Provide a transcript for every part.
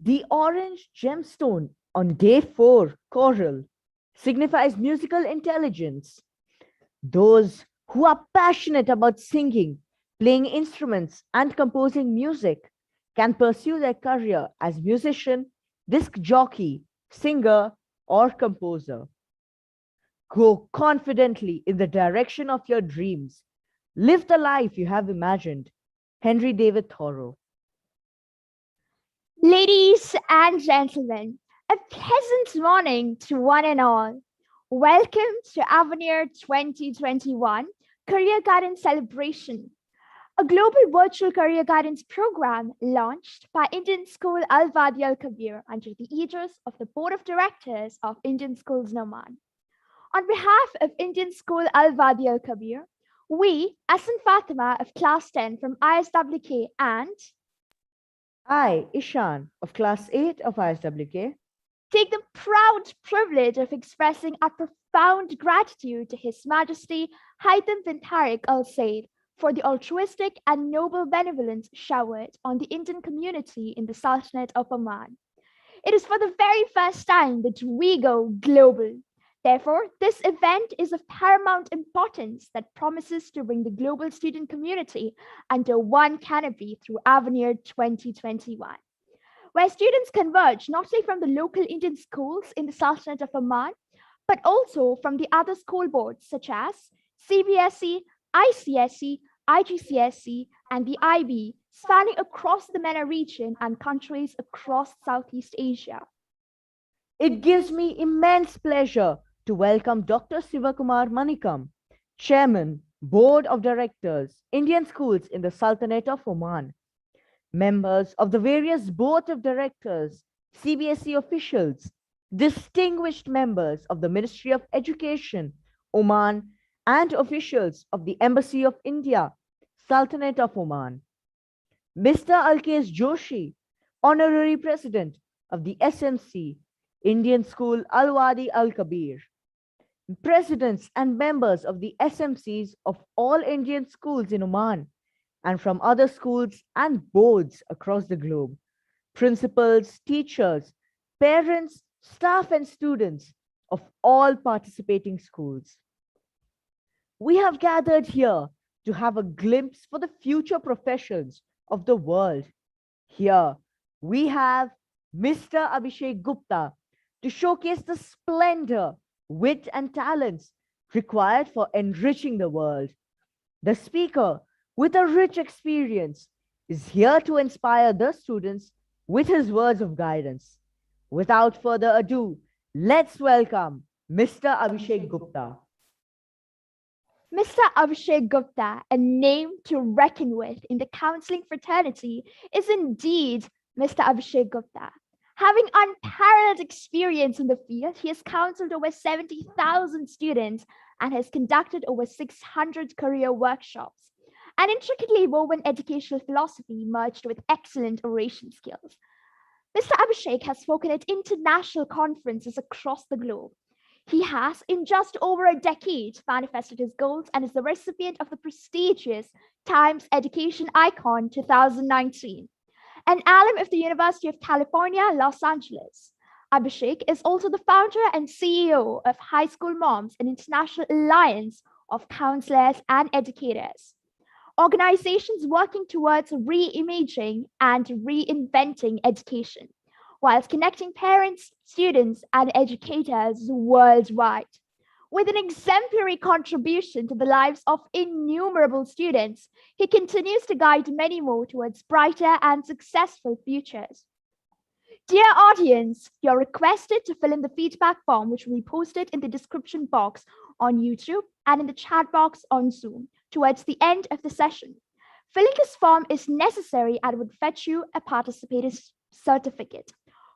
The orange gemstone on day 4 choral signifies musical intelligence. Those who are passionate about singing, playing instruments, and composing music can pursue their career as musician, disc jockey, singer, or composer. Go confidently in the direction of your dreams. Live the life you have imagined. Henry David Thoreau. Ladies and gentlemen, a pleasant morning to one and all. Welcome to AVENIR 2021 Career Guidance Celebration, a global virtual career guidance program launched by Indian School Al Wadi Al Kabir under the aegis of the Board of Directors of Indian Schools in Oman. On behalf of Indian School Al Wadi Al Kabir, we, Asan Fatima of Class 10 from ISWK and I, Ishan, of Class 8 of ISWK, take the proud privilege of expressing our profound gratitude to His Majesty Haitham bin Tariq Al Said for the altruistic and noble benevolence showered on the Indian community in the Sultanate of Oman. It is for the very first time that we go global. Therefore, this event is of paramount importance that promises to bring the global student community under one canopy through AVENIR 2021, where students converge not only from the local Indian schools in the Sultanate of Oman, but also from the other school boards such as CBSE, ICSE, IGCSE, and the IB, spanning across the MENA region and countries across Southeast Asia. it gives me immense pleasure to welcome Dr. Sivakumar Manikam, Chairman, Board of Directors, Indian Schools in the Sultanate of Oman, members of the various Board of Directors, CBSE officials, distinguished members of the Ministry of Education, Oman, and officials of the Embassy of India, Sultanate of Oman. Mr. Alkesh Joshi, Honorary President of the SMC, Indian School Al Wadi Al Kabir, presidents and members of the SMCs of all Indian schools in Oman and from other schools and boards across the globe, principals, teachers, parents, staff, and students of all participating schools. We have gathered here to have a glimpse for the future professions of the world. Here we have Mr. Abhishek Gupta to showcase the splendor, wit, and talents required for enriching the world. The speaker, with a rich experience, is here to inspire the students with his words of guidance. Without further ado, let's welcome Mr. Abhishek Gupta. Mr. Abhishek Gupta, a name to reckon with in the counseling fraternity, is indeed Mr. Abhishek Gupta. Having unparalleled experience in the field, he has counseled over 70,000 students and has conducted over 600 career workshops. An intricately woven educational philosophy merged with excellent oration skills. Mr. Abhishek has spoken at international conferences across the globe. He has, in just over a decade, manifested his goals and is the recipient of the prestigious Times Education Icon 2019. An alum of the University of California, Los Angeles. Abhishek is also the founder and CEO of High School Moms, an international alliance of counselors and educators. Organizations working towards reimaging and reinventing education, whilst connecting parents, students, and educators worldwide. With an exemplary contribution to the lives of innumerable students, he continues to guide many more towards brighter and successful futures. Dear audience, you're requested to fill in the feedback form, which will be posted in the description box on YouTube and in the chat box on Zoom towards the end of the session. Filling this form is necessary and would fetch you a participator's certificate.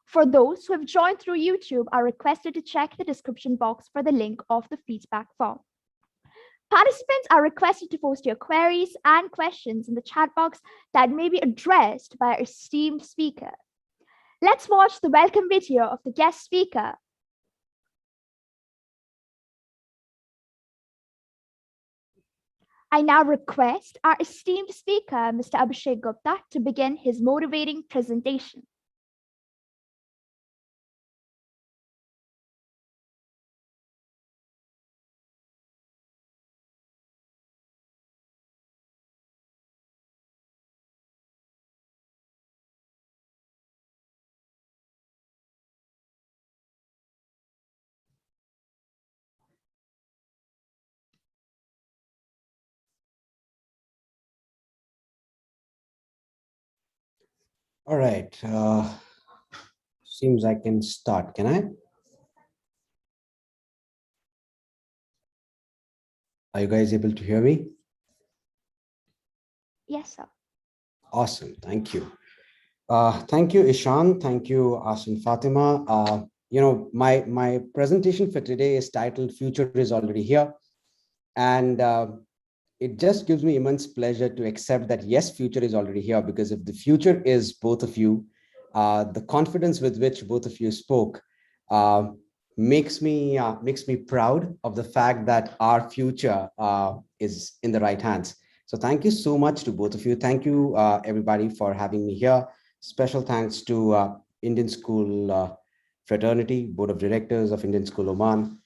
For those who have joined through YouTube, are requested to check the description box for the link of the feedback form. Participants are requested to post your queries and questions in the chat box that may be addressed by our esteemed speaker. Let's watch the welcome video of the guest speaker. I now request our esteemed speaker, Mr. Abhishek Gupta, to begin his motivating presentation. All right. Seems I can start. Can I? Are you guys able to hear me? Yes, sir. Awesome. Thank you. Thank you, Ishan. Thank you, Asim Fatima. My presentation for today is titled "Future is Already Here," and it just gives me immense pleasure to accept that yes, future is already here, because if the future is both of you, the confidence with which both of you spoke uh, makes me proud of the fact that our future is in the right hands. So thank you so much to both of you. Thank you, everybody, for having me here. Special thanks to Indian School Fraternity, Board of Directors of Indian School Oman,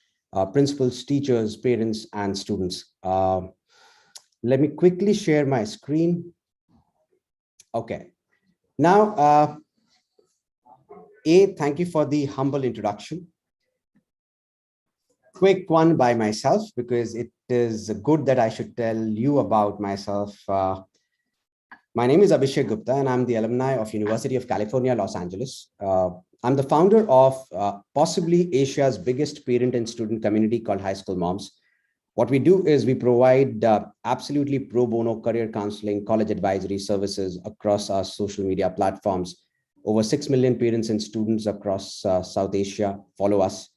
principals, teachers, parents, and students. Let me quickly share my screen. Okay. Now, thank you for the humble introduction. Quick one by myself, because it is good that I should tell you about myself. My name is Abhishek Gupta, and I'm the alumni of University of California, Los Angeles. I'm the founder of possibly Asia's biggest parent and student community called High School Moms. What we do is we provide absolutely pro bono career counseling, college advisory services across our social media platforms. Over 6 million parents and students across South Asia follow us.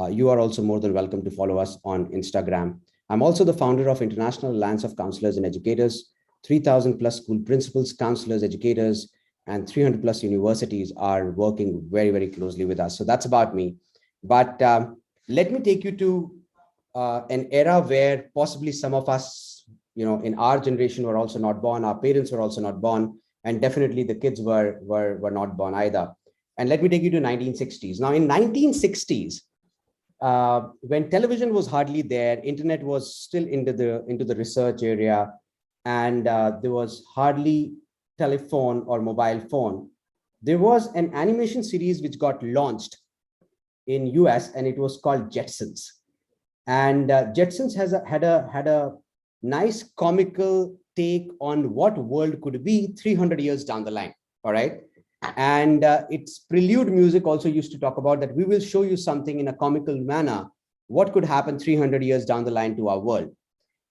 You are also more than welcome to follow us on Instagram. I'm also the founder of International Alliance of Counselors and Educators. 3,000 plus school principals, counselors, educators, and 300 plus universities are working very, very closely with us. So that's about me. But let me take you to an era where possibly some of us, in our generation were also not born, our parents were also not born, and definitely the kids were not born either. And let me take you to 1960s. Now, in 1960s, when television was hardly there, internet was still into the research area, and there was hardly telephone or mobile phone. There was an animation series which got launched in US, and it was called Jetsons. And Jetsons had a nice comical take on what world could be 300 years down the line. All right. And its prelude music also used to talk about that we will show you something in a comical manner, what could happen 300 years down the line to our world.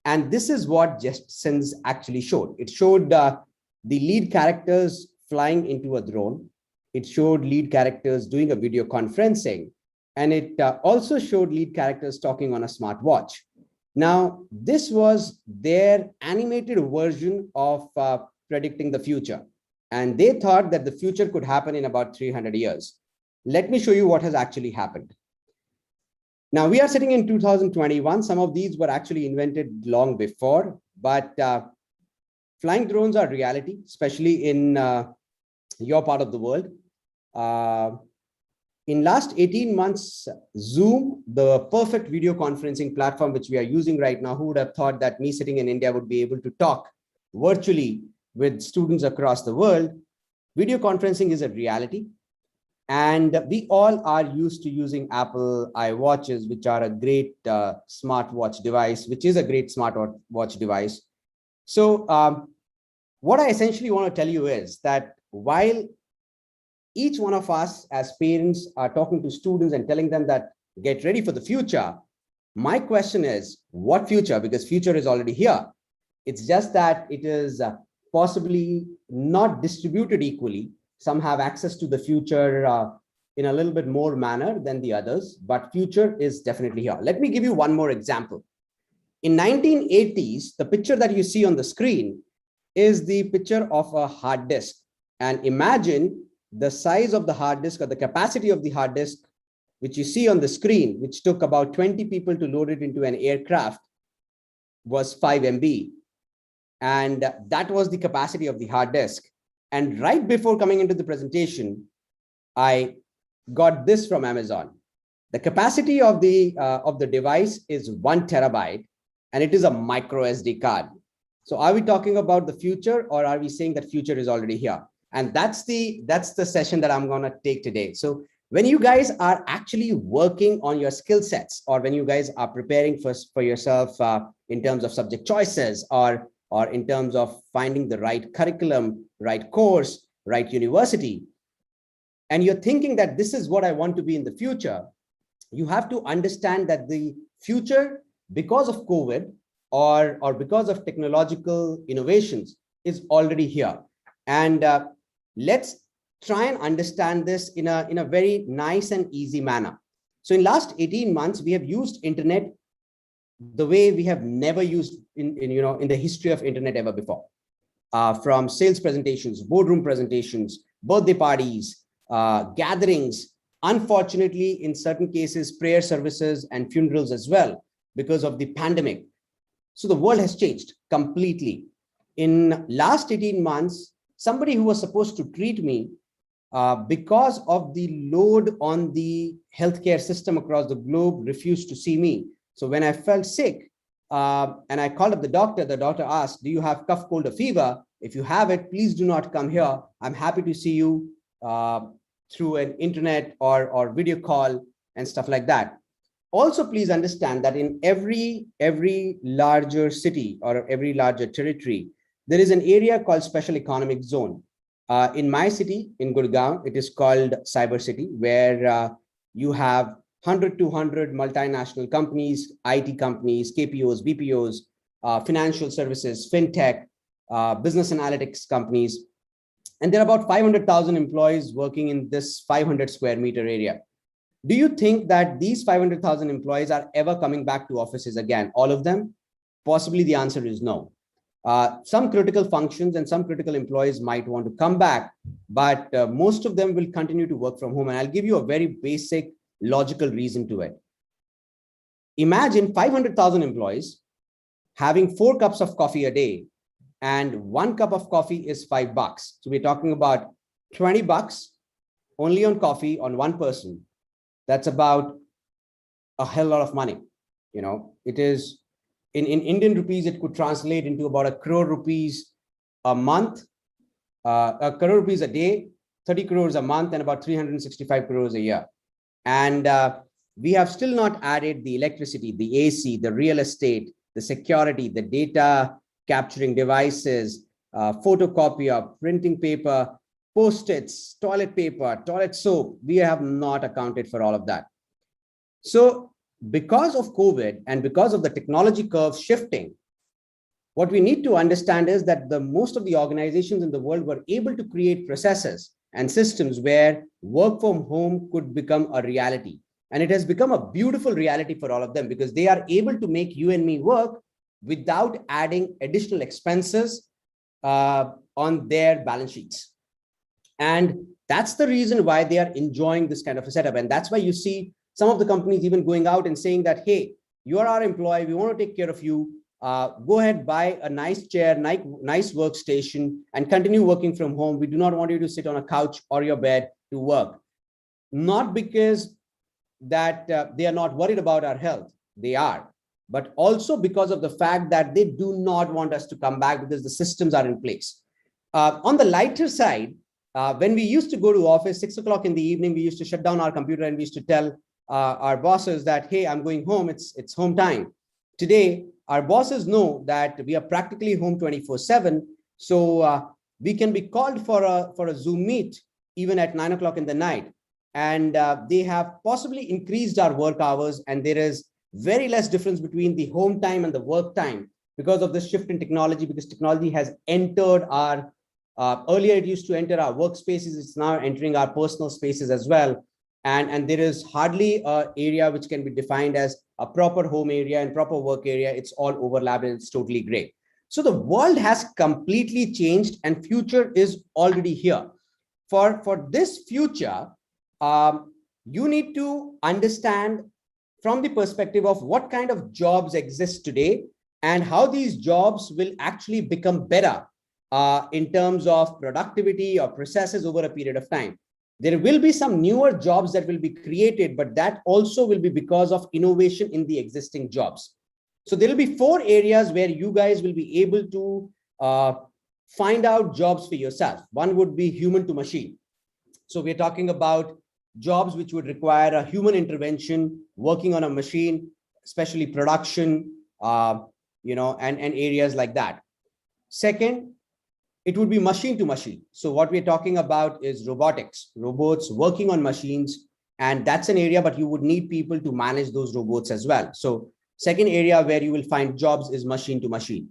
And this is what Jetsons actually showed. It showed the lead characters flying into a drone. It showed lead characters doing a video conferencing. And it also showed lead characters talking on a smartwatch. Now, this was their animated version of predicting the future. And they thought that the future could happen in about 300 years. Let me show you what has actually happened. Now, we are sitting in 2021. Some of these were actually invented long before, but flying drones are reality, especially in your part of the world. In last 18 months, Zoom, the perfect video conferencing platform which we are using right now, who would have thought that me sitting in India would be able to talk virtually with students across the world? Video conferencing is a reality. And we all are used to using Apple iWatches, which are a great smartwatch device, which is a great smartwatch device. So what I essentially want to tell you is that while each one of us as parents are talking to students and telling them that get ready for the future, my question is, what future? Because future is already here. It's just that it is possibly not distributed equally. Some have access to the future in a little bit more manner than the others, but future is definitely here. Let me give you one more example. In 1980s, the picture that you see on the screen is the picture of a hard disk. And imagine the size of the hard disk, or the capacity of the hard disk, which you see on the screen, which took about 20 people to load it into an aircraft, was 5 MB. And that was the capacity of the hard disk. And right before coming into the presentation, I got this from Amazon. The capacity of the device is 1 terabyte, and it is a micro SD card. So are we talking about the future, or are we saying that future is already here? And that's the session that I'm going to take today. So when you guys are actually working on your skill sets, or when you guys are preparing for yourself in terms of subject choices, or in terms of finding the right curriculum, right course, right university, and you're thinking that this is what I want to be in the future, you have to understand that the future, because of COVID or because of technological innovations, is already here. And let's try and understand this in a very nice and easy manner. So in last 18 months, we have used internet the way we have never used in the history of internet ever before. From sales presentations, boardroom presentations, birthday parties, gatherings, unfortunately, in certain cases, prayer services and funerals as well, because of the pandemic. So the world has changed completely. In last 18 months, somebody who was supposed to treat me, because of the load on the healthcare system across the globe, refused to see me. So when I felt sick, and I called up the doctor asked, do you have cough, cold, or fever? If you have it, please do not come here. I'm happy to see you through an internet or video call and stuff like that. Also, please understand that in every larger city or every larger territory, there is an area called special economic zone. In my city, in Gurgaon, it is called Cyber City, where you have 100 to 200 multinational companies, IT companies, KPOs, BPOs, financial services, fintech, business analytics companies. And there are about 500,000 employees working in this 500 square meter area. Do you think that these 500,000 employees are ever coming back to offices again? All of them? Possibly the answer is no. Some critical functions and some critical employees might want to come back, but most of them will continue to work from home. And I'll give you a very basic logical reason to it. Imagine 500,000 employees having 4 cups of coffee a day, and 1 cup of coffee is $5. So we're talking about $20 only on coffee on one person. That's about a hell lot of money. It is in Indian rupees, it could translate into about 1 crore rupees a month, 1 crore rupees a day, 30 crores a month, and about 365 crores a year. And we have still not added the electricity, the AC, the real estate, the security, the data capturing devices, photocopier, printing paper, Post-its, toilet paper, toilet soap. We have not accounted for all of that. So because of COVID and because of the technology curve shifting, what we need to understand is that most of the organizations in the world were able to create processes and systems where work from home could become a reality. And it has become a beautiful reality for all of them because they are able to make you and me work without adding additional expenses on their balance sheets. And that's the reason why they are enjoying this kind of a setup. And that's why you see some of the companies even going out and saying that, hey, you are our employee, we want to take care of you. Go ahead, buy a nice chair, nice workstation, and continue working from home. We do not want you to sit on a couch or your bed to work. Not because that they are not worried about our health, they are, but also because of the fact that they do not want us to come back because the systems are in place. On the lighter side, when we used to go to office 6 o'clock in the evening, we used to shut down our computer and we used to tell our bosses that, hey, I'm going home, it's home time. Today, our bosses know that we are practically home 24/7. So we can be called for a Zoom meet even at 9 o'clock in the night. And they have possibly increased our work hours, and there is very less difference between the home time and the work time because of this shift in technology, because technology has entered our earlier it used to enter our workspaces, it's now entering our personal spaces as well. And there is hardly an area which can be defined as a proper home area and proper work area. It's all overlapped and it's totally great. So the world has completely changed and future is already here. For this future, you need to understand from the perspective of what kind of jobs exist today and how these jobs will actually become better in terms of productivity or processes over a period of time. There will be some newer jobs that will be created, but that also will be because of innovation in the existing jobs. So there will be 4 areas where you guys will be able to find out jobs for yourself. One would be human to machine. So we're talking about jobs which would require a human intervention, working on a machine, especially production, and areas like that. Second, it would be machine to machine. So what we're talking about is robotics, robots working on machines. And that's an area, but you would need people to manage those robots as well. So second area where you will find jobs is machine to machine.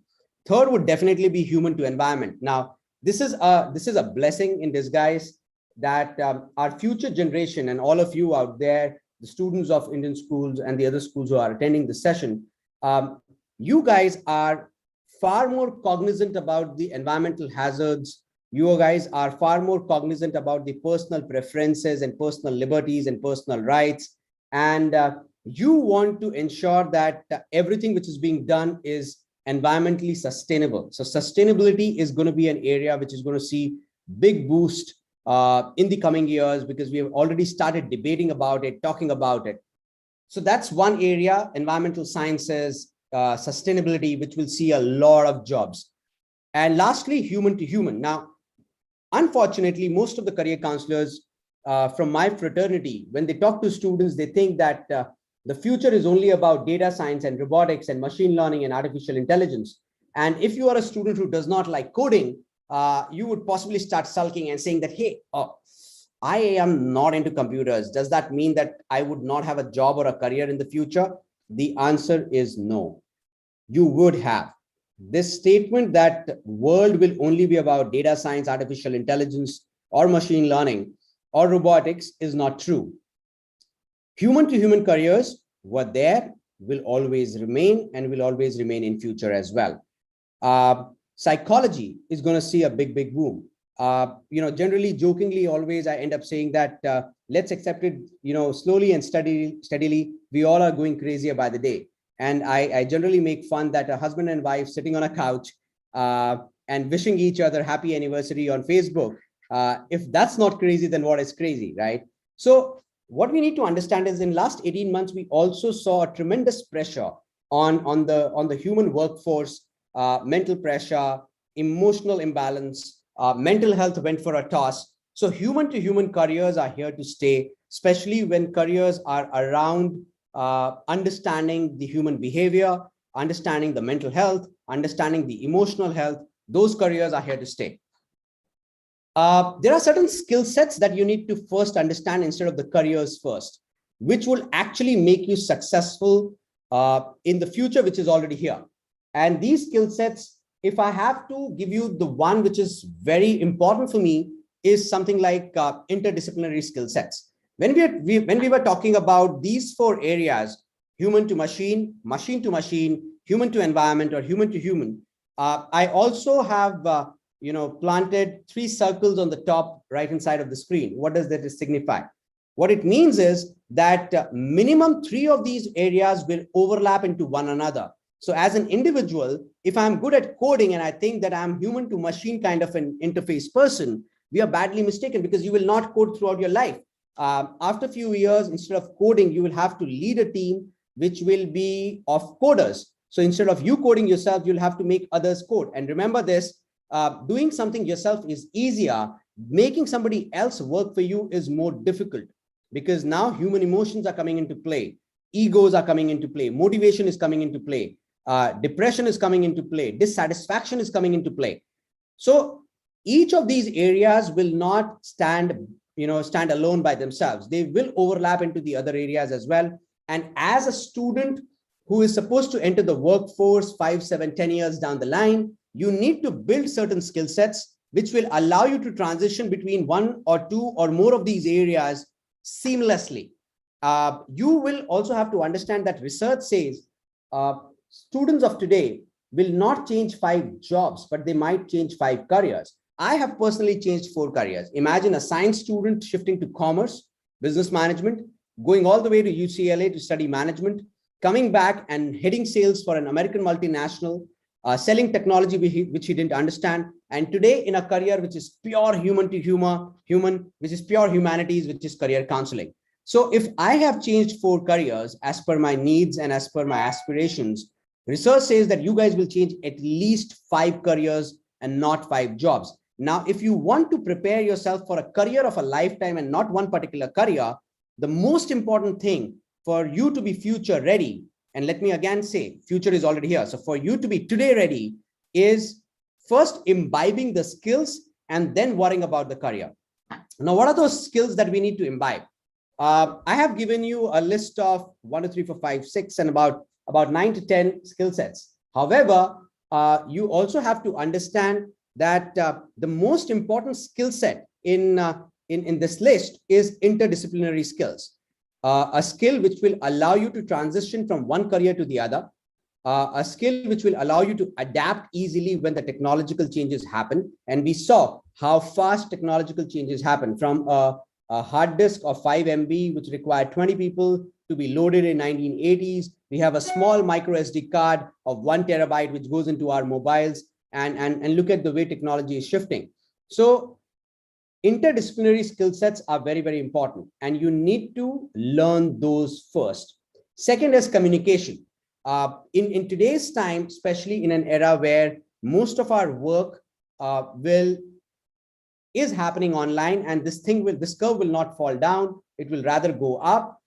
Third would definitely be human to environment. Now, this is a blessing in disguise that our future generation and all of you out there, the students of Indian schools and the other schools who are attending the session, you guys are far more cognizant about the environmental hazards. You guys are far more cognizant about the personal preferences and personal liberties and personal rights. And you want to ensure that everything which is being done is environmentally sustainable. So sustainability is going to be an area which is going to see big boost in the coming years, because we have already started debating about it, talking about it. So that's one area, environmental sciences, sustainability, which will see a lot of jobs. And lastly, human to human. Now, unfortunately, most of the career counselors from my fraternity, when they talk to students, they think that the future is only about data science and robotics and machine learning and artificial intelligence. And if you are a student who does not like coding, you would possibly start sulking and saying that, hey, I am not into computers. Does that mean that I would not have a job or a career in the future? The answer is no. You would have. This statement that world will only be about data science, artificial intelligence, or machine learning, or robotics is not true. Human to human careers were there, will always remain, and will always remain in future as well. Psychology is going to see a big boom. Generally, jokingly, always I end up saying that let's accept it, slowly and steadily, we all are going crazier by the day. And I generally make fun that a husband and wife sitting on a couch and wishing each other happy anniversary on Facebook. If that's not crazy, then what is crazy, right? So what we need to understand is in last 18 months, we also saw a tremendous pressure on the human workforce, mental pressure, emotional imbalance, mental health went for a toss. So human to human careers are here to stay, especially when careers are around understanding the human behavior, understanding the mental health, understanding the emotional health. Those careers are here to stay. There are certain skill sets that you need to first understand instead of the careers first, which will actually make you successful in the future, which is already here. And these skill sets, if I have to give you the one which is very important for me, is something like interdisciplinary skill sets. When we were talking about these four areas, human to machine, machine to machine, human to environment, or human to human, I also have planted 3 circles on the top right hand side of the screen. What does that signify? What it means is that minimum 3 of these areas will overlap into one another. So as an individual, if I'm good at coding and I think that I'm human to machine kind of an interface person, we are badly mistaken, because you will not code throughout your life. After a few years, instead of coding, you will have to lead a team which will be of coders. So instead of you coding yourself, you'll have to make others code. And remember this, doing something yourself is easier. Making somebody else work for you is more difficult, because now human emotions are coming into play. Egos are coming into play. Motivation is coming into play. Depression is coming into play. Dissatisfaction is coming into play. So each of these areas will not stand alone by themselves. They will overlap into the other areas as well. And as a student who is supposed to enter the workforce 5, 7, 10 years down the line, you need to build certain skill sets which will allow you to transition between 1 or 2 or more of these areas seamlessly. You will also have to understand that research says students of today will not change 5 jobs, but they might change 5 careers. I have personally changed 4 careers. Imagine a science student shifting to commerce, business management, going all the way to UCLA to study management, coming back and heading sales for an American multinational, selling technology which he didn't understand. And today in a career which is pure human to human, which is pure humanities, which is career counseling. So if I have changed 4 careers as per my needs and as per my aspirations, research says that you guys will change at least 5 careers and not 5 jobs. Now, if you want to prepare yourself for a career of a lifetime and not one particular career, the most important thing for you to be future ready, and let me again say, future is already here. So for you to be today ready is first imbibing the skills and then worrying about the career. Now, what are those skills that we need to imbibe? I have given you a list of 1, 2, 3, 4, 5, 6, and about 9 to 10 skill sets. However, you also have to understand that the most important skill set in this list is interdisciplinary skills, a skill which will allow you to transition from one career to the other, a skill which will allow you to adapt easily when the technological changes happen. And we saw how fast technological changes happen, from a hard disk of 5 MB, which required 20 people to be loaded in 1980s. We have a small micro SD card of 1 terabyte, which goes into our mobiles, and look at the way technology is shifting. So interdisciplinary skill sets are very, very important, and you need to learn those first. Second is communication. In today's time, especially in an era where most of our work is happening online, and this curve will not fall down, it will rather go up.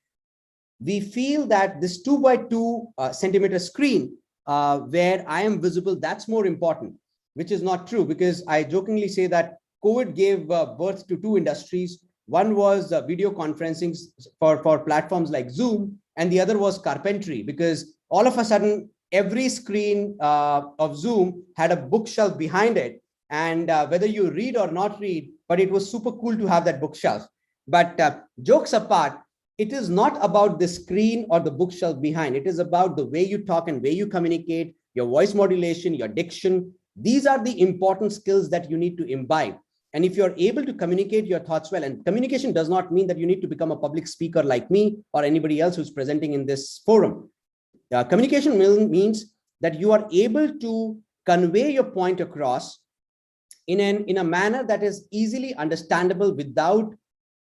We feel that this 2 by 2 centimeter screen where I am visible, that's more important, which is not true, because I jokingly say that COVID gave birth to 2 industries. One was video conferencing for platforms like Zoom, and the other was carpentry, because all of a sudden, every screen of Zoom had a bookshelf behind it. And whether you read or not read, but it was super cool to have that bookshelf. But jokes apart, it is not about the screen or the bookshelf behind. It is about the way you talk and way you communicate, your voice modulation, your diction. These are the important skills that you need to imbibe. And if you're able to communicate your thoughts well, and communication does not mean that you need to become a public speaker like me or anybody else who's presenting in this forum. Communication means that you are able to convey your point across in a manner that is easily understandable without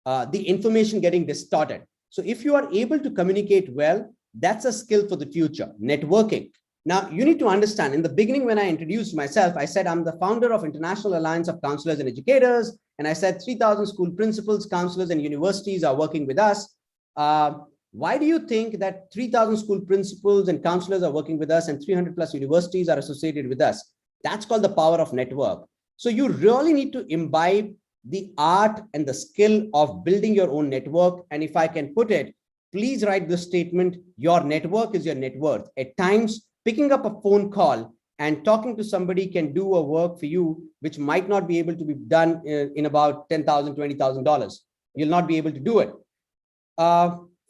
the information getting distorted. So if you are able to communicate well, that's a skill for the future. Networking. Now, you need to understand, in the beginning, when I introduced myself, I said I'm the founder of International Alliance of Counselors and Educators, and I said 3,000 school principals, counselors, and universities are working with us. Why do you think that 3,000 school principals and counselors are working with us and 300 plus universities are associated with us? That's called the power of network. So you really need to imbibe the art and the skill of building your own network. And if I can put it, please write the statement, your network is your net worth. At times, picking up a phone call and talking to somebody can do a work for you, which might not be able to be done in about $10,000, $20,000. You'll not be able to do it.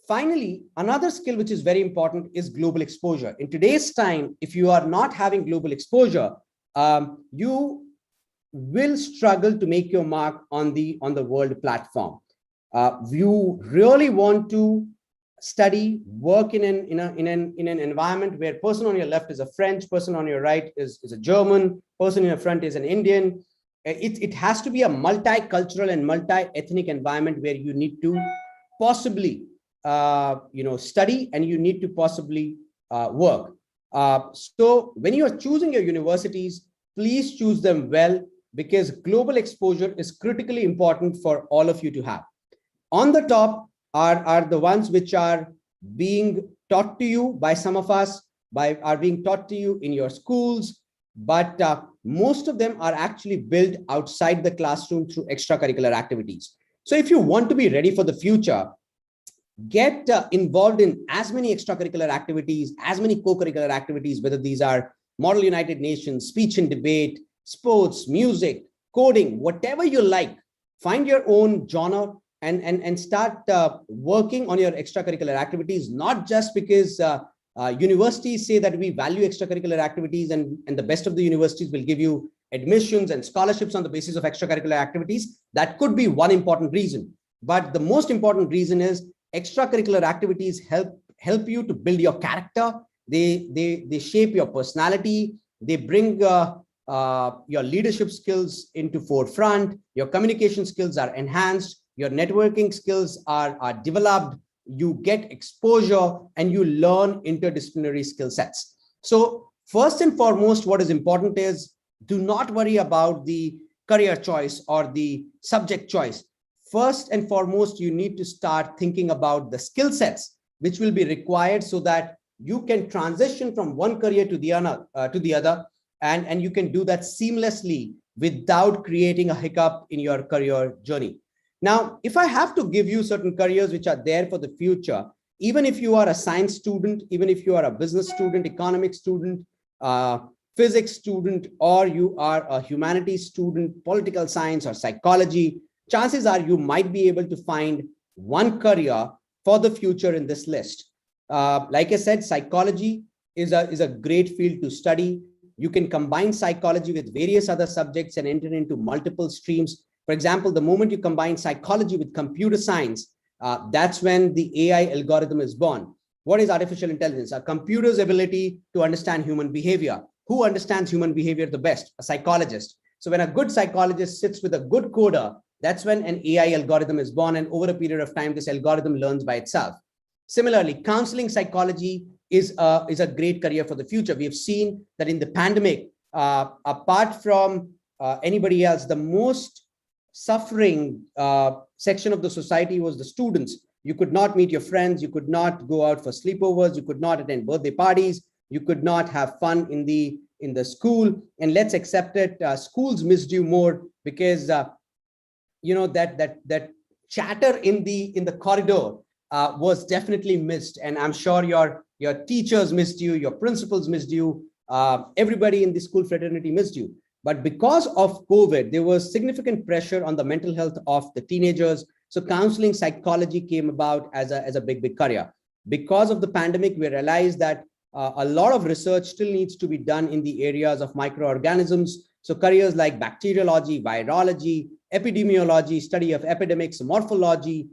Finally, another skill which is very important is global exposure. In today's time, if you are not having global exposure, you will struggle to make your mark on the world platform. You really want to study, work in an environment where person on your left is a French, person on your right is a German, person in your front is an Indian. It has to be a multicultural and multi-ethnic environment where you need to possibly study, and you need to possibly work. So when you are choosing your universities, please choose them well, because global exposure is critically important for all of you to have. On the top are the ones which are being taught to you by some of us, are being taught to you in your schools, but most of them are actually built outside the classroom through extracurricular activities. So if you want to be ready for the future, get involved in as many extracurricular activities, as many co-curricular activities, whether these are Model United Nations, speech and debate, sports, music, coding, whatever you like. Find your own genre and start working on your extracurricular activities, not just because universities say that we value extracurricular activities and the best of the universities will give you admissions and scholarships on the basis of extracurricular activities. That could be one important reason. But the most important reason is extracurricular activities help you to build your character. They shape your personality. They bring your leadership skills into forefront. Your communication skills are enhanced. Your networking skills are developed. You get exposure and you learn interdisciplinary skill sets. So first and foremost, what is important is do not worry about the career choice or the subject choice. First and foremost, you need to start thinking about the skill sets which will be required so that you can transition from one career to the other and you can do that seamlessly without creating a hiccup in your career journey. Now, if I have to give you certain careers which are there for the future, even if you are a science student, even if you are a business student, economics student, physics student, or you are a humanities student, political science or psychology, chances are you might be able to find one career for the future in this list. Like I said, psychology is a great field to study. You can combine psychology with various other subjects and enter into multiple streams. For example, the moment you combine psychology with computer science, that's when the AI algorithm is born. What is artificial intelligence? A computer's ability to understand human behavior. Who understands human behavior the best? A psychologist. So when a good psychologist sits with a good coder, that's when an AI algorithm is born, and over a period of time, this algorithm learns by itself. Similarly, counseling psychology is a great career for the future. We have seen that in the pandemic, apart from anybody else, the most suffering section of the society was the students. You could not meet your friends, you could not go out for sleepovers, you could not attend birthday parties, you could not have fun in the school. And let's accept it, schools missed you more because that chatter in the corridor was definitely missed. And I'm sure your teachers missed you, your principals missed you, everybody in the school fraternity missed you. But because of COVID, there was significant pressure on the mental health of the teenagers. So counseling psychology came about as a big career. Because of the pandemic, we realized that a lot of research still needs to be done in the areas of microorganisms. So careers like bacteriology, virology, epidemiology, study of epidemics, morphology,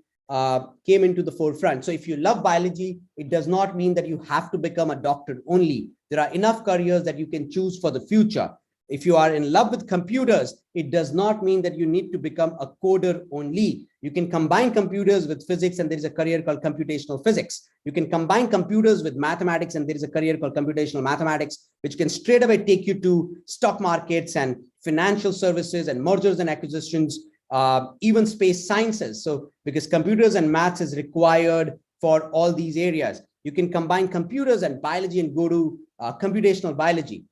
came into the forefront. So if you love biology, it does not mean that you have to become a doctor only. There are enough careers that you can choose for the future. If you are in love with computers, it does not mean that you need to become a coder only. You can combine computers with physics, and there is a career called computational physics. You can combine computers with mathematics, and there is a career called computational mathematics, which can straight away take you to stock markets and financial services and mergers and acquisitions, even space sciences. So because computers and maths is required for all these areas, you can combine computers and biology and go to computational biology.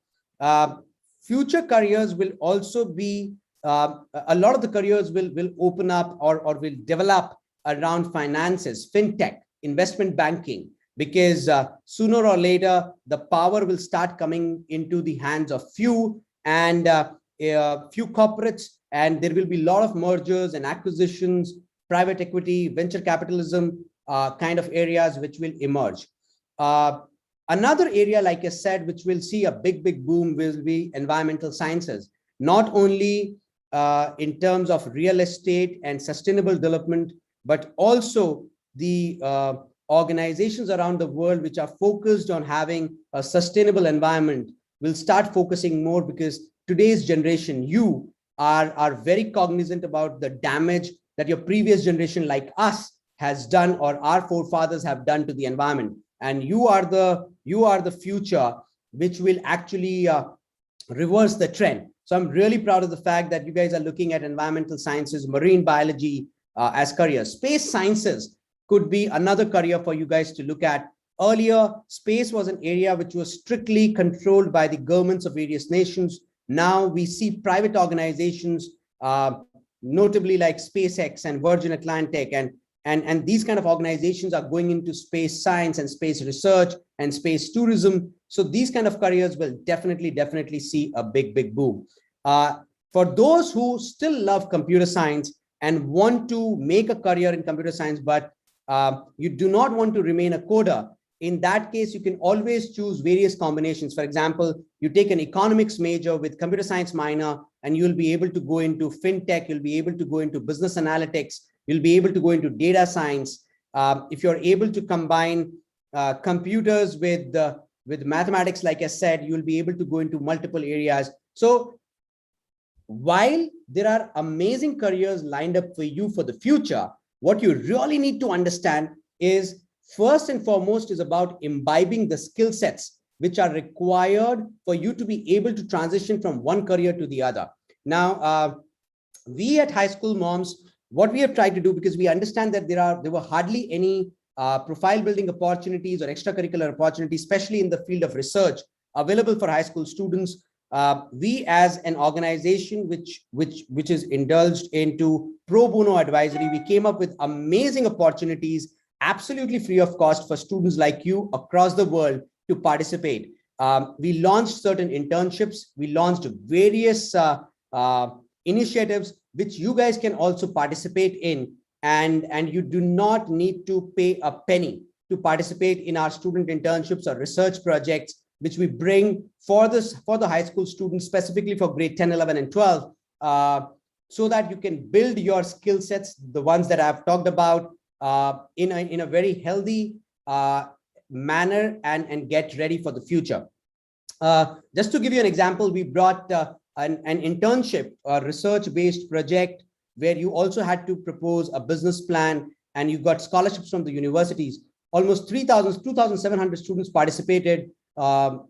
Future careers will also be, a lot of the careers will open up or will develop around finances, fintech, investment banking, because sooner or later, the power will start coming into the hands of few and few corporates, and there will be a lot of mergers and acquisitions, private equity, venture capitalism kind of areas which will emerge. Another area, like I said, which will see a big boom will be environmental sciences, not only in terms of real estate and sustainable development, but also the organizations around the world which are focused on having a sustainable environment will start focusing more, because today's generation, you are very cognizant about the damage that your previous generation like us has done, or our forefathers have done to the environment. And you are the future which will actually reverse the trend. So I'm really proud of the fact that you guys are looking at environmental sciences, marine biology as careers. Space sciences could be another career for you guys to look at. Earlier, space was an area which was strictly controlled by the governments of various nations. Now we see private organizations, notably like SpaceX and Virgin Atlantic, and these kind of organizations are going into space science and space research and space tourism. So these kind of careers will definitely see a big boom. For those who still love computer science and want to make a career in computer science, but you do not want to remain a coder, in that case, you can always choose various combinations. For example, you take an economics major with computer science minor, and you'll be able to go into fintech, you'll be able to go into business analytics, you'll be able to go into data science. If you're able to combine computers with mathematics, like I said, you'll be able to go into multiple areas. So while there are amazing careers lined up for you for the future, what you really need to understand is, first and foremost, is about imbibing the skill sets which are required for you to be able to transition from one career to the other. Now, we at High School Moms, what we have tried to do, because we understand that there were hardly any profile building opportunities or extracurricular opportunities, especially in the field of research, available for high school students. We as an organization which is indulged into pro bono advisory, we came up with amazing opportunities, absolutely free of cost for students like you across the world to participate. We launched certain internships. We launched various initiatives which you guys can also participate in, and you do not need to pay a penny to participate in our student internships or research projects, which we bring for the high school students, specifically for grade 10, 11, and 12, so that you can build your skill sets, the ones that I've talked about, in a very healthy manner, and get ready for the future. Just to give you an example, we brought an internship, a research-based project, where you also had to propose a business plan, and you got scholarships from the universities. Almost 2,700 students participated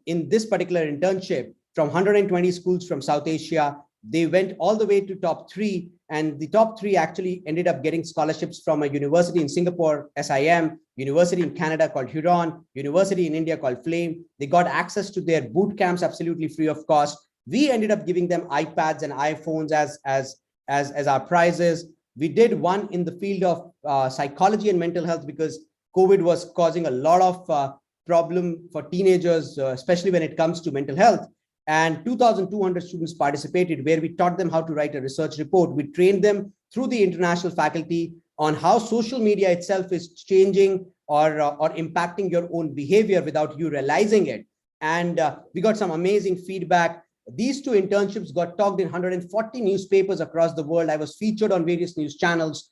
in this particular internship from 120 schools from South Asia. They went all the way to top 3, and the top 3 actually ended up getting scholarships from a university in Singapore, SIM, university in Canada called Huron, university in India called Flame. They got access to their boot camps absolutely free of cost. We ended up giving them iPads and iPhones as our prizes. We did one in the field of psychology and mental health, because COVID was causing a lot of problem for teenagers, especially when it comes to mental health. And 2,200 students participated, where we taught them how to write a research report. We trained them through the international faculty on how social media itself is changing or impacting your own behavior without you realizing it. And we got some amazing feedback. These 2 internships got talked in 140 newspapers across the world. I was featured on various news channels.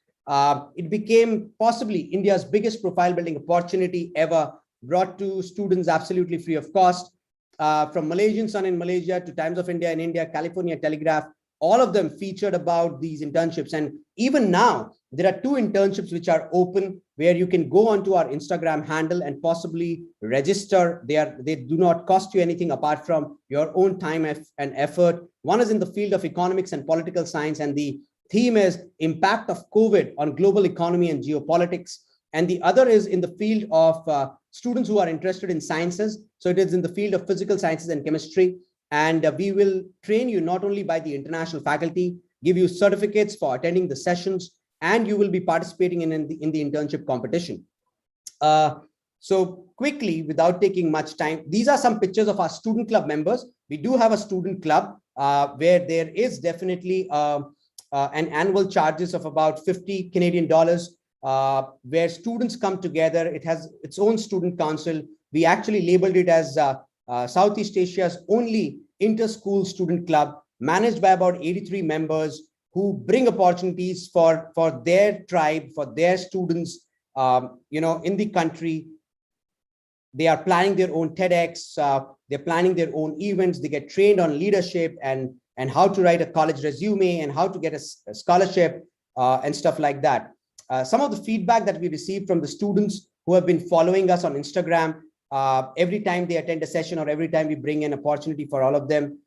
It became possibly India's biggest profile building opportunity ever, brought to students absolutely free of cost. From Malaysian Sun in Malaysia to Times of India in India, California Telegraph, all of them featured about these internships. And even now, there are 2 internships which are open, where you can go onto our Instagram handle and possibly register. They do not cost you anything apart from your own time and effort. One is in the field of economics and political science, and the theme is impact of COVID on global economy and geopolitics. And the other is in the field of students who are interested in sciences. So it is in the field of physical sciences and chemistry. And we will train you not only by the international faculty, give you certificates for attending the sessions, and you will be participating in the internship competition. So quickly, without taking much time, these are some pictures of our student club members. We do have a student club where there is definitely an annual charges of about 50 Canadian dollars, where students come together. It has its own student council. We actually labeled it as Southeast Asia's only inter-school student club, managed by about 83 members, who bring opportunities for their tribe, for their students, in the country. They are planning their own TEDx. They're planning their own events. They get trained on leadership and how to write a college resume and how to get a scholarship and stuff like that. Some of the feedback that we received from the students who have been following us on Instagram, every time they attend a session or every time we bring an opportunity for all of them.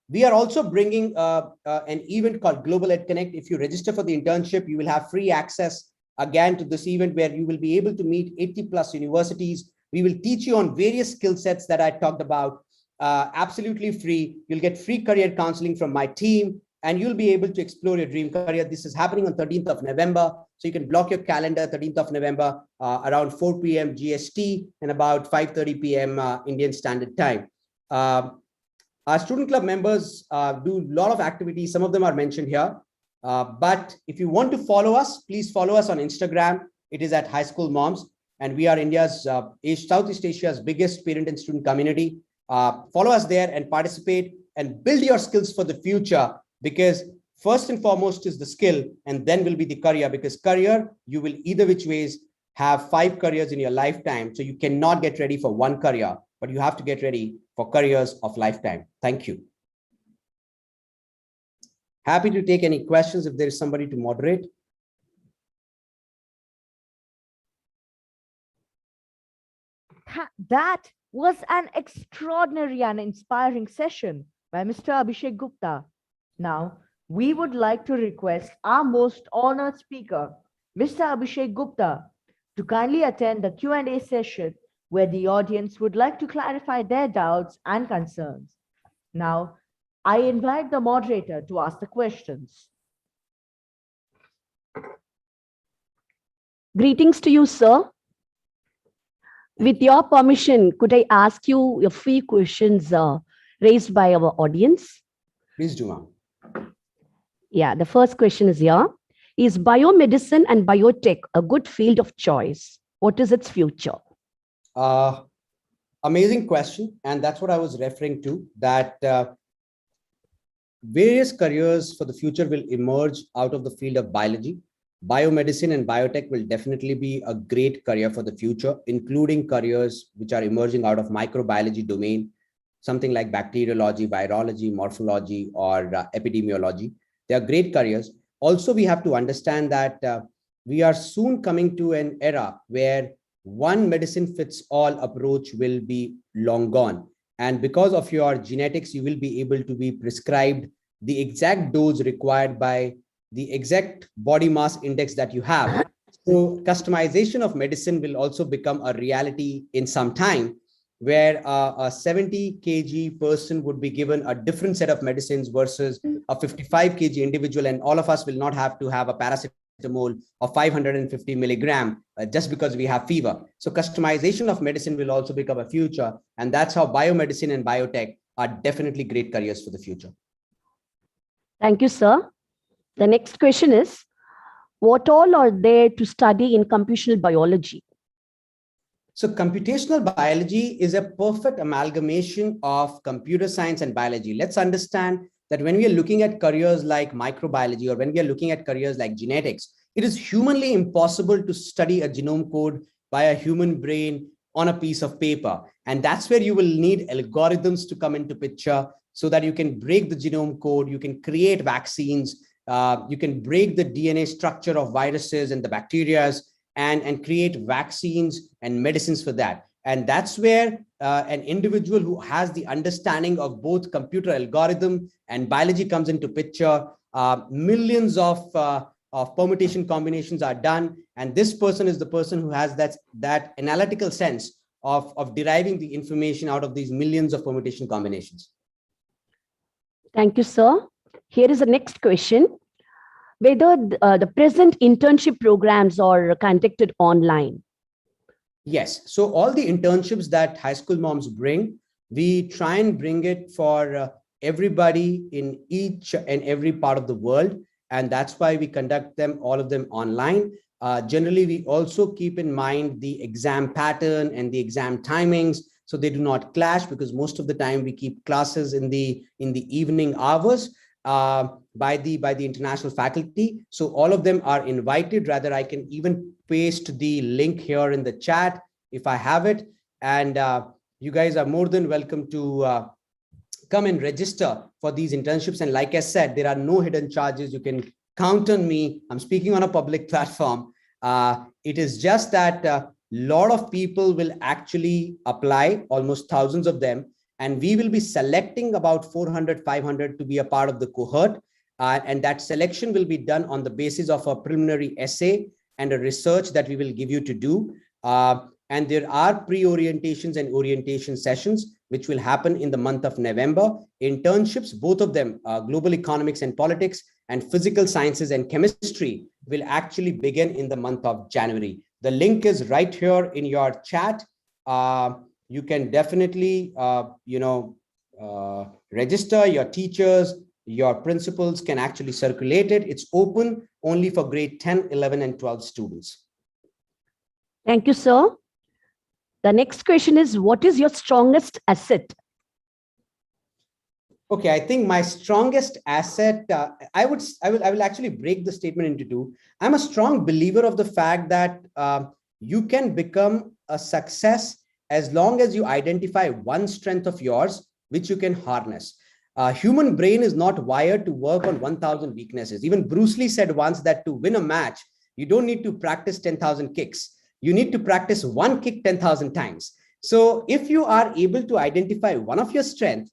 We are also bringing an event called Global Ed Connect. If you register for the internship, you will have free access again to this event, where you will be able to meet 80+ universities. We will teach you on various skill sets that I talked about, absolutely free. You'll get free career counseling from my team, and you'll be able to explore your dream career. This is happening on 13th of November. So you can block your calendar, 13th of November, around 4 p.m. GST and about 5:30 p.m. Indian Standard Time. Our student club members do a lot of activities. Some of them are mentioned here. But if you want to follow us, please follow us on Instagram. It is at High School Moms. And we are India's, Southeast Asia's biggest parent and student community. Follow us there and participate and build your skills for the future, because first and foremost is the skill, and then will be the career, because career, you will either which ways have 5 careers in your lifetime. So you cannot get ready for one career, but you have to get ready for careers of lifetime. Thank you. Happy to take any questions if there is somebody to moderate. That was an extraordinary and inspiring session by Mr. Abhishek Gupta. Now, we would like to request our most honored speaker, Mr. Abhishek Gupta, to kindly attend the Q&A session, where the audience would like to clarify their doubts and concerns. Now, I invite the moderator to ask the questions. Greetings to you, sir. With your permission, could I ask you a few questions raised by our audience? Please do, ma'am. Yeah, the first question is here. Is biomedicine and biotech a good field of choice? What is its future? Amazing question. And that's what I was referring to, that various careers for the future will emerge out of the field of biology. Biomedicine and biotech will definitely be a great career for the future, including careers which are emerging out of microbiology domain, something like bacteriology, virology, morphology, or epidemiology. They are great careers. Also, we have to understand that we are soon coming to an era where one medicine fits all approach will be long gone. And because of your genetics, you will be able to be prescribed the exact dose required by the exact body mass index that you have. So customization of medicine will also become a reality in some time, where a 70 kg person would be given a different set of medicines versus a 55 kg individual, and all of us will not have to have a paracetamol of 550 milligram just because we have fever. So customization of medicine will also become a future, and that's how biomedicine and biotech are definitely great careers for the future. Thank you, sir. The next question is, what all are there to study in computational biology? So computational biology is a perfect amalgamation of computer science and biology. Let's understand that when we are looking at careers like microbiology, or when we are looking at careers like genetics, it is humanly impossible to study a genome code by a human brain on a piece of paper. And that's where you will need algorithms to come into picture so that you can break the genome code, you can create vaccines, you can break the DNA structure of viruses and the bacteria, and create vaccines and medicines for that. And that's where an individual who has the understanding of both computer algorithm and biology comes into picture. Millions of permutation combinations are done. And this person is the person who has that analytical sense of deriving the information out of these millions of permutation combinations. Thank you, sir. Here is the next question. Whether the present internship programs are conducted online. Yes. So all the internships that high school moms bring, we try and bring it for everybody in each and every part of the world. And that's why we conduct them, all of them online. Generally, we also keep in mind the exam pattern and the exam timings, so they do not clash, because most of the time we keep classes in the evening hours. By the international faculty. So all of them are invited. Rather, I can even paste the link here in the chat if I have it. And you guys are more than welcome to come and register for these internships. And like I said, there are no hidden charges. You can count on me. I'm speaking on a public platform. It is just that a lot of people will actually apply, almost thousands of them. And we will be selecting about 400, 500 to be a part of the cohort. And that selection will be done on the basis of a preliminary essay and a research that we will give you to do. And there are pre-orientations and orientation sessions, which will happen in the month of November. Internships, both of them, global economics and politics, and physical sciences and chemistry, will actually begin in the month of January. The link is right here in your chat. You can definitely, register. Your teachers, your principals can actually circulate it. It's open only for grade 10, 11, and 12 students. Thank you, sir. The next question is, what is your strongest asset? Okay, I think my strongest asset, I will actually break the statement into two. I'm a strong believer of the fact that you can become a success as long as you identify one strength of yours, which you can harness. Human brain is not wired to work on 1,000 weaknesses. Even Bruce Lee said once that to win a match, you don't need to practice 10,000 kicks. You need to practice one kick 10,000 times. So if you are able to identify one of your strengths,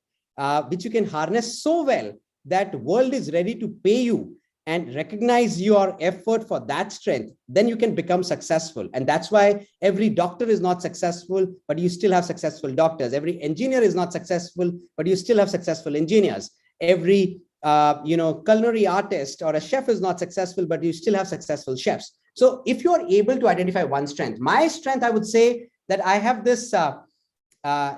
which you can harness so well that world is ready to pay you and recognize your effort for that strength, then you can become successful. And that's why every doctor is not successful, but you still have successful doctors. Every engineer is not successful, but you still have successful engineers. Every culinary artist or a chef is not successful, but you still have successful chefs. So if you are able to identify one strength, my strength, I would say that I have this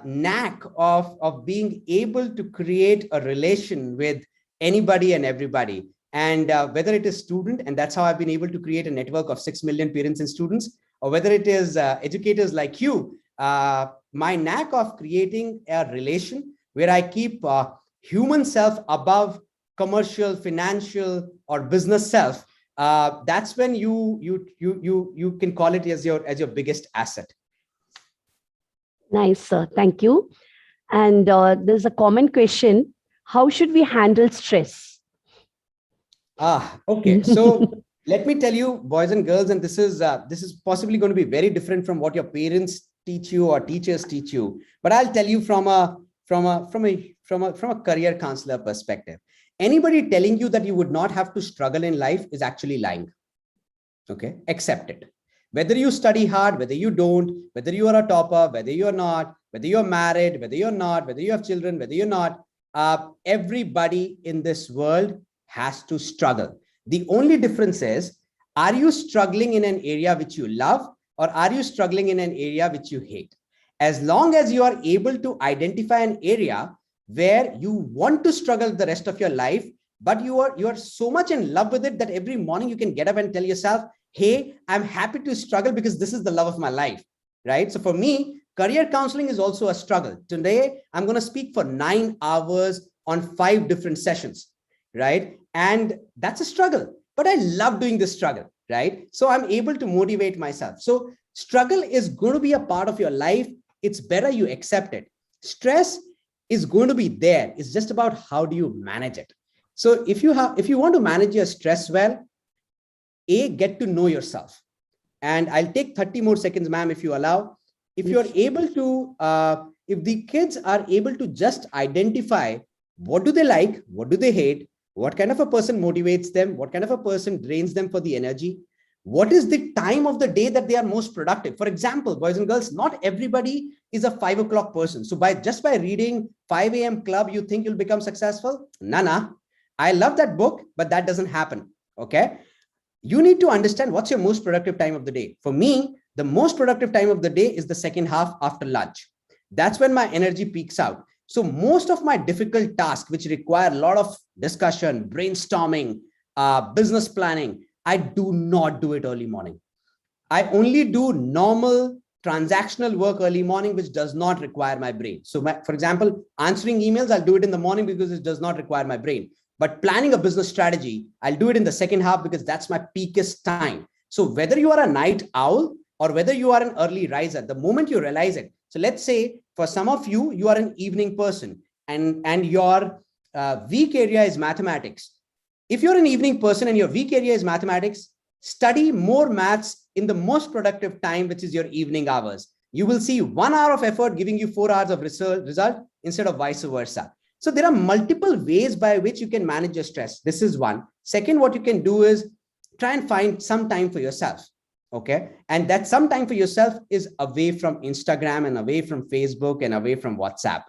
knack of being able to create a relation with anybody and everybody. And whether it is student, and that's how I've been able to create a network of 6 million parents and students, or whether it is educators like you, my knack of creating a relation where I keep human self above commercial, financial, or business self, that's when you can call it as your biggest asset. Nice, sir. Thank you. And there's a common question: how should we handle stress? Okay. So let me tell you, boys and girls, and this is possibly going to be very different from what your parents teach you or teachers teach you. But I'll tell you from a career counselor perspective. Anybody telling you that you would not have to struggle in life is actually lying. Okay, accept it. Whether you study hard, whether you don't, whether you are a topper, whether you're not, whether you're married, whether you're not, whether you have children, whether you're not, everybody in this world has to struggle. The only difference is, are you struggling in an area which you love, or are you struggling in an area which you hate? As long as you are able to identify an area where you want to struggle the rest of your life, but you are so much in love with it that every morning you can get up and tell yourself, hey, I'm happy to struggle because this is the love of my life, right? So for me, career counseling is also a struggle. Today, I'm going to speak for 9 hours on 5 different sessions, right? And that's a struggle, but I love doing this struggle, right? So I'm able to motivate myself. So struggle is going to be a part of your life. It's better you accept it. Stress is going to be there. It's just about how do you manage it. So if you want to manage your stress well, get to know yourself. And I'll take 30 more seconds, ma'am, if you allow. If you're able to, if the kids are able to just identify what do they like, what do they hate, what kind of a person motivates them, what kind of a person drains them for the energy, what is the time of the day that they are most productive. For example, boys and girls, not everybody is a 5 o'clock person. So just by reading 5 a.m. Club, you think you'll become successful? Nah. I love that book, but that doesn't happen. Okay. You need to understand what's your most productive time of the day. For me, the most productive time of the day is the second half after lunch. That's when my energy peaks out. So most of my difficult tasks, which require a lot of discussion, brainstorming, business planning, I do not do it early morning. I only do normal transactional work early morning, which does not require my brain. So for example, answering emails, I'll do it in the morning because it does not require my brain. But planning a business strategy, I'll do it in the second half because that's my peakest time. So whether you are a night owl or whether you are an early riser, the moment you realize it. So let's say for some of you, you are an evening person and your weak area is mathematics. If you're an evening person and your weak area is mathematics, study more maths in the most productive time, which is your evening hours. You will see 1 hour of effort giving you 4 hours of result instead of vice versa. So there are multiple ways by which you can manage your stress. This is one. Second, what you can do is try and find some time for yourself. Okay. And that some time for yourself is away from Instagram and away from Facebook and away from WhatsApp.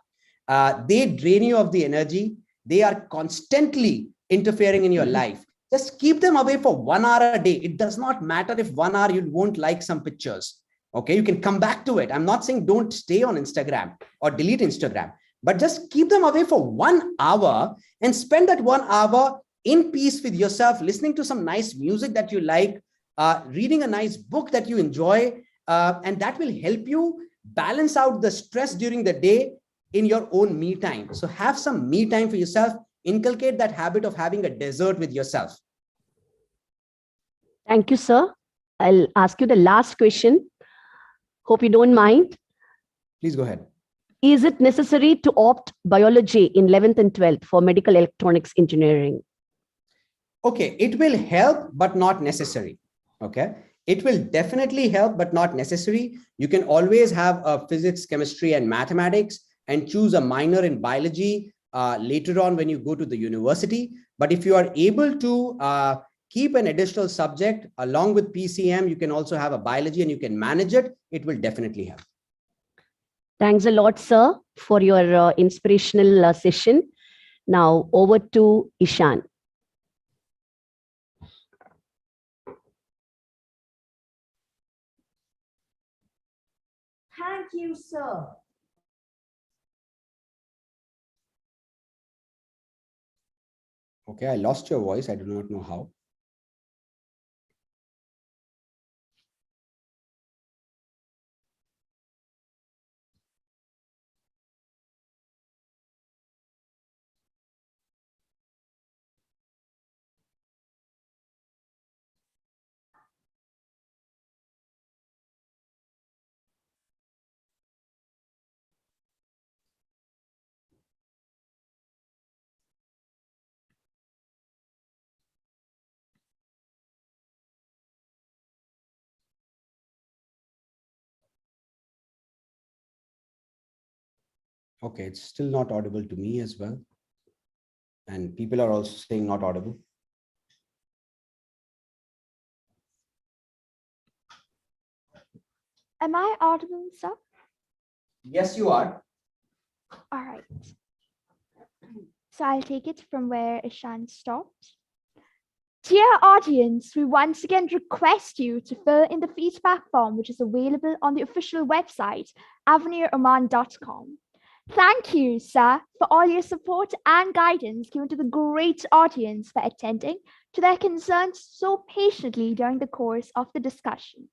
They drain you of the energy. They are constantly interfering in your life. Just keep them away for 1 hour a day. It does not matter if 1 hour you won't like some pictures. Okay. You can come back to it. I'm not saying don't stay on Instagram or delete Instagram, but just keep them away for 1 hour and spend that 1 hour in peace with yourself, listening to some nice music that you like, reading a nice book that you enjoy, and that will help you balance out the stress during the day in your own me time. So have some me time for yourself. Inculcate that habit of having a dessert with yourself. Thank you, sir. I'll ask you the last question. Hope you don't mind. Please go ahead. Is it necessary to opt biology in 11th and 12th for medical electronics engineering? Okay, it will help, but not necessary. Okay, it will definitely help, but not necessary. You can always have a physics, chemistry, and mathematics and choose a minor in biology later on when you go to the university. But if you are able to keep an additional subject along with PCM, you can also have a biology and you can manage it. It will definitely help. Thanks a lot, sir, for your inspirational session. Now over to Ishan. Thank you, sir. Okay, I lost your voice. I do not know how. Okay, it's still not audible to me as well. And people are also saying not audible. Am I audible, sir? Yes, you are. All right. So I'll take it from where Ishan stopped. Dear audience, we once again request you to fill in the feedback form, which is available on the official website, AVENIR.com. Thank you, sir, for all your support and guidance given to the great audience for attending to their concerns so patiently during the course of the discussion.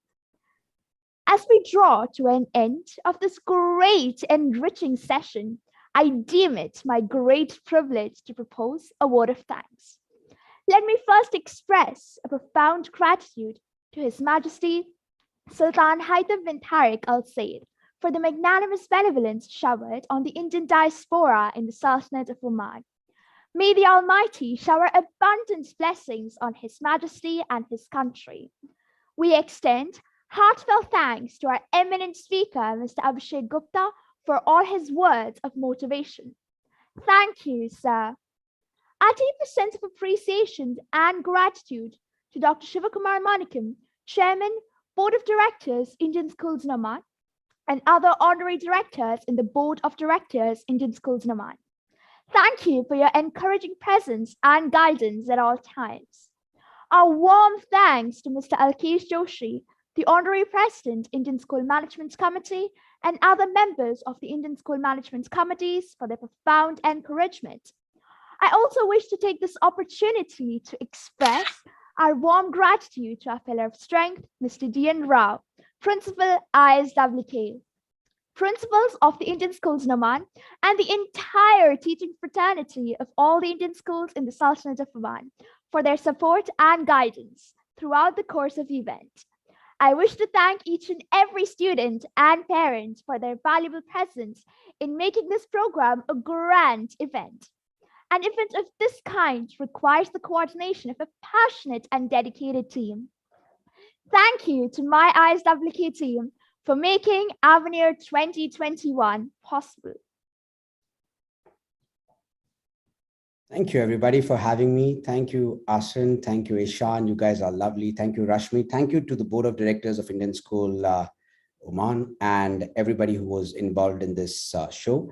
As we draw to an end of this great enriching session, I deem it my great privilege to propose a word of thanks. Let me first express a profound gratitude to His Majesty Sultan Haitham bin Tariq Al Said for the magnanimous benevolence showered on the Indian diaspora in the Sultanate of Oman. May the Almighty shower abundant blessings on His Majesty and His country. We extend heartfelt thanks to our eminent speaker, Mr. Abhishek Gupta, for all his words of motivation. Thank you, sir. Our deepest sense of appreciation and gratitude to Dr. Shivakumar Manikam, Chairman, Board of Directors, Indian Schools in Oman, and other honorary directors in the Board of Directors, Indian Schools in Oman. Thank you for your encouraging presence and guidance at all times. Our warm thanks to Mr. Alkesh Joshi, the Honorary President, Indian School Management Committee, and other members of the Indian School Management Committees for their profound encouragement. I also wish to take this opportunity to express our warm gratitude to our Fellow of Strength, Mr. D.N. Rao, Principal ISWK, principals of the Indian Schools in Oman, and the entire teaching fraternity of all the Indian schools in the Sultanate of Oman for their support and guidance throughout the course of the event. I wish to thank each and every student and parent for their valuable presence in making this program a grand event. An event of this kind requires the coordination of a passionate and dedicated team. Thank you to my ISWK team for making AVENIR 2021 possible. Thank you, everybody, for having me. Thank you, Asin. Thank you, Ishan. You guys are lovely. Thank you, Rashmi. Thank you to the Board of Directors of Indian School Oman and everybody who was involved in this show.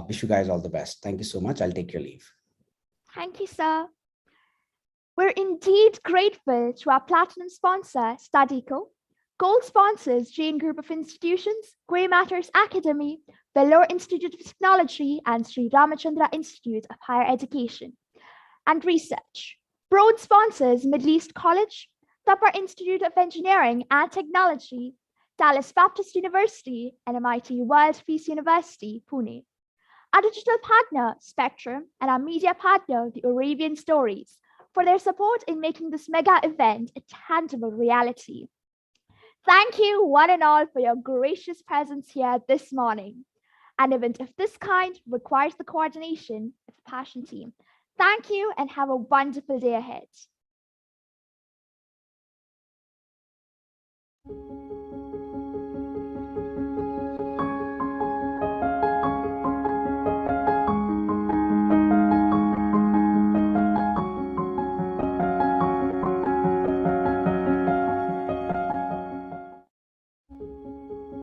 Wish you guys all the best. Thank you so much. I'll take your leave. Thank you, sir. We're indeed grateful to our platinum sponsor, Studyco, gold sponsors, Jain Group of Institutions, Grey Matters Academy, Vellore Institute of Technology, and Sri Ramachandra Institute of Higher Education and Research. Broad sponsors, Middle East College, Thapar Institute of Engineering and Technology, Dallas Baptist University, and MIT World Peace University, Pune. Our digital partner, Spectrum, and our media partner, The Arabian Stories, for their support in making this mega event a tangible reality. Thank you, one and all, for your gracious presence here this morning. An event of this kind requires the coordination of a passion team. Thank you and have a wonderful day ahead.